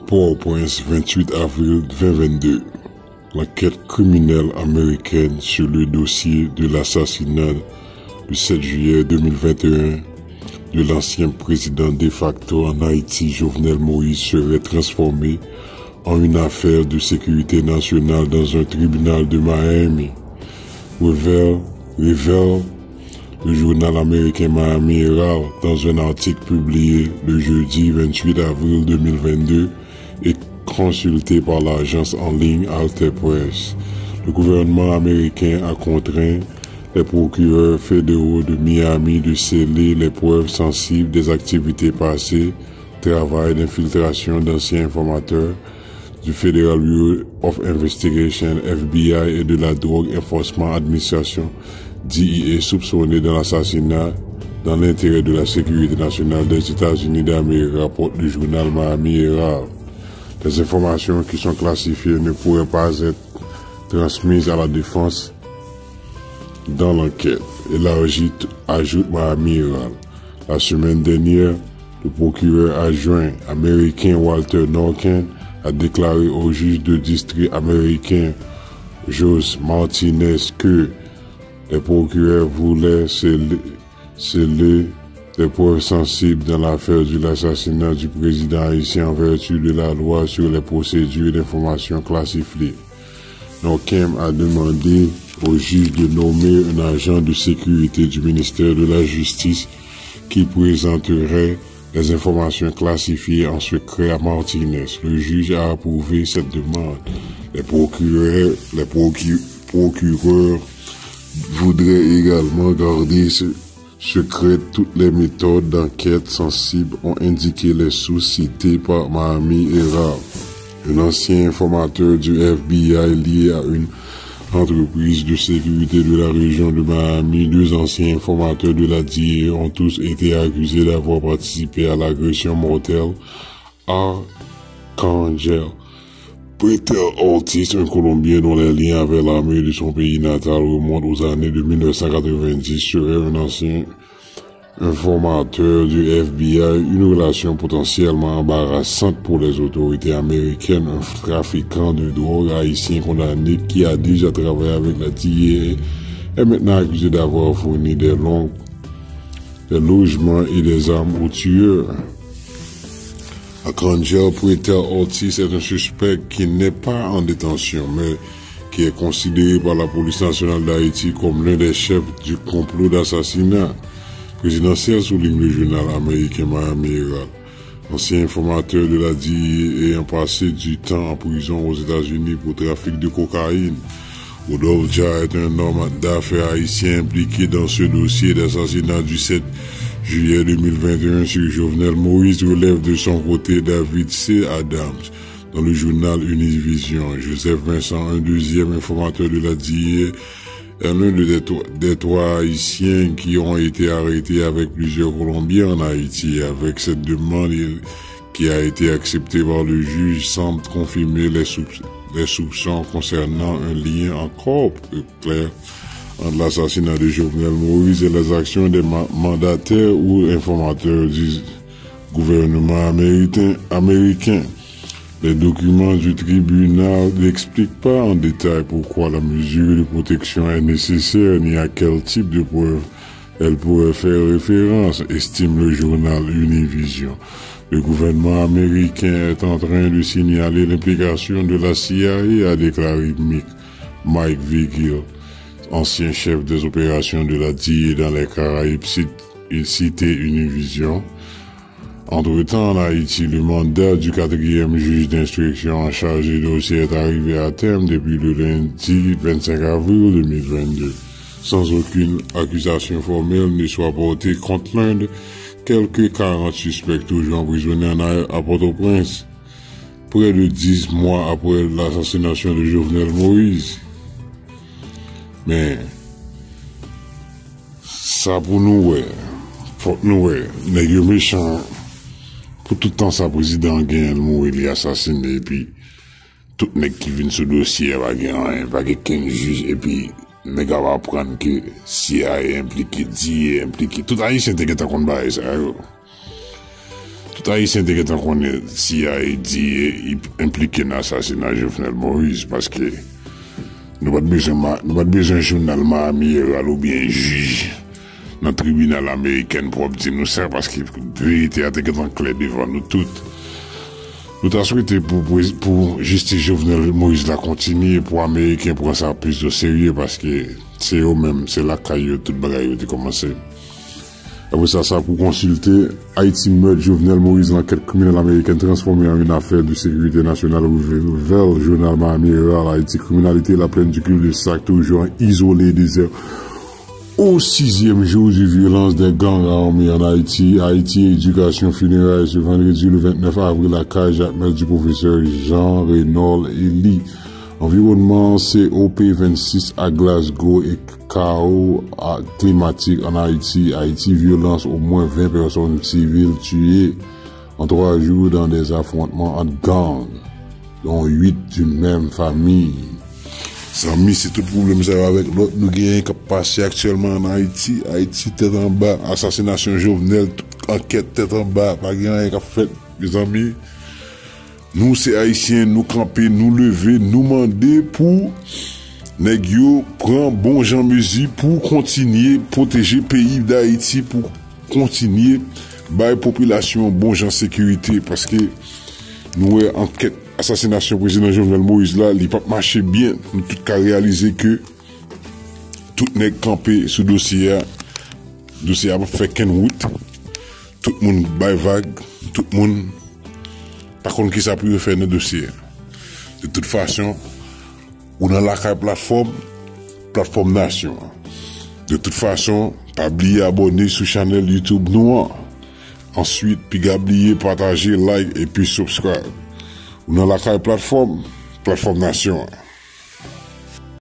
Port-au-Prince, 28 avril 2022. L'enquête criminelle américaine sur le dossier de l'assassinat le 7 juillet 2021 de l'ancien président de facto en Haïti, Jovenel Moïse, serait transformée en une affaire de sécurité nationale dans un tribunal de Miami. Révèle le journal américain Miami Herald dans un article publié le jeudi 28 avril 2022 et consulté par l'agence en ligne Alter Press. Le gouvernement américain a contraint les procureurs fédéraux de Miami de sceller les preuves sensibles des activités passées, travail d'infiltration d'anciens informateurs du Federal Bureau of Investigation, FBI, et de la Drug Enforcement Administration, DEA, soupçonnés dans l'assassinat dans l'intérêt de la sécurité nationale des États-Unis d'Amérique, rapporte le journal Miami Herald. Les informations qui sont classifiées ne pourraient pas être transmises à la défense dans l'enquête. Ajoute Miami Herald. La semaine dernière, le procureur adjoint américain Walter Norken a déclaré au juge de district américain Jose Martinez que les procureurs voulaient sceller les preuves sensibles dans l'affaire de l'assassinat du président haïtien en vertu de la loi sur les procédures d'information classifiées. Norken a demandé au juge de nommer un agent de sécurité du ministère de la Justice qui présenterait les informations classifiées en secret à Martinez. Le juge a approuvé cette demande. Les procureurs voudraient également garder secrètes toutes les méthodes d'enquête sensibles, ont indiqué les sources citées par Miami Herald. Un ancien informateur du FBI lié à une entreprise de sécurité de la région de Miami, deux anciens informateurs de la DEA ont tous été accusés d'avoir participé à l'agression mortelle à Arcángel. Pretel Ortiz, un Colombien dont les liens avec l'armée de son pays natal remontent aux années de 1990, serait un ancien informateur du FBI, une relation potentiellement embarrassante pour les autorités américaines. Un trafiquant de drogue haïtien condamné qui a déjà travaillé avec la DEA est maintenant accusé d'avoir fourni des logements et des armes aux tueurs. Arcángel Pretel Ortiz est un suspect qui n'est pas en détention, mais qui est considéré par la police nationale d'Haïti comme l'un des chefs du complot d'assassinat présidentiel, souligne le journal américain Miami Herald. Ancien informateur de la DEA ayant passé du temps en prison aux États-Unis pour trafic de cocaïne. Rodolphe Dia est un homme d'affaires haïtien impliqué dans ce dossier d'assassinat du 7 juillet 2021 sur Jovenel Moïse, relève de son côté David C. Adams dans le journal Univision. Joseph Vincent, un deuxième informateur de la DEA, est l'un des trois Haïtiens qui ont été arrêtés avec plusieurs Colombiens en Haïti. Avec cette demande qui a été acceptée par le juge, semble confirmer les soupçons concernant un lien encore plus clair entre l'assassinat de Jovenel Moïse et les actions des mandataires ou informateurs du gouvernement américain. Les documents du tribunal n'expliquent pas en détail pourquoi la mesure de protection est nécessaire ni à quel type de preuve elle pourrait faire référence, estime le journal Univision. Le gouvernement américain est en train de signaler l'implication de la CIA, a déclaré Mike Vigil, ancien chef des opérations de la DEA dans les Caraïbes, cité Univision. Entre-temps, en Haïti, le mandat du 4e juge d'instruction en charge du dossier est arrivé à terme depuis le lundi 25 avril 2022, sans aucune accusation formelle ne soit portée contre l'un de quelques 40 suspects toujours emprisonnés à Port-au-Prince, près de 10 mois après l'assassination de Jovenel Moïse. Mais, ça pour nous, faut nous, les méchants, pour tout le temps, sa président gagne le mot, il est assassiné, et puis, tout le mec qui vient sur le dossier, va gagner 15 juges, et puis, les gars va apprendre que CIA est impliqué, DIA est impliqué, tout haïtien t'inquiète à contre ça, tout haïtien qui est en connaît si Haïti impliqué dans l'assassinat de Jovenel Moïse parce que nous n'avons pas besoin de journal Miami ou bien juge dans le tribunal américain pour dire nous ça parce que la vérité est claire devant nous toutes. Nous avons souhaité pour justice Jovenel Moïse la continuer pour les Américains prendre ça plus de sérieux parce que c'est eux-mêmes, c'est là que tout le bagage a commencé. Après ça, pour consulter, Haïti meurt Jovenel Moïse, l'enquête criminelle américaine transformée en une affaire de sécurité nationale vers le journal Miami Herald. Haïti, criminalité, la plaine du cul de sac, toujours isolé, désert. Au 6e jour de violence des gangs armés en Haïti, Haïti éducation funéraire ce vendredi le 29 avril à Jacques du professeur Jean-Renaud Elie. Environnement COP26 à Glasgow et chaos climatique en Haïti. Haïti, violence, au moins 20 personnes civiles tuées en 3 jours dans des affrontements entre gangs, dont 8 d'une même famille. Zami, c'est tout le problème ça avec l'autre nous qui passé actuellement en Haïti. Haïti tête en bas, assassination Jovenel, enquête tête en bas, pas rien qui a fait, mes amis. Nous, c'est haïtiens, nous camper, nous lever, nous demander pour nèg yo prend bon gens mesure pour continuer protéger le pays d'Haïti, pour continuer bailler population bon gens sécurité parce que nous enquête assassination président Jovenel Moïse là, il pas marché bien, nous tout qu'à réaliser que tout nèg campé sous dossier a fait qu'une route, tout le monde bail vague, tout le monde par contre qui ça peut faire dans le dossier. De toute façon, on a la plateforme nation. De toute façon, pas oublier abonner sur channel YouTube Noir. Ensuite, puis oublier partager, like et puis subscribe. On a la plateforme nation.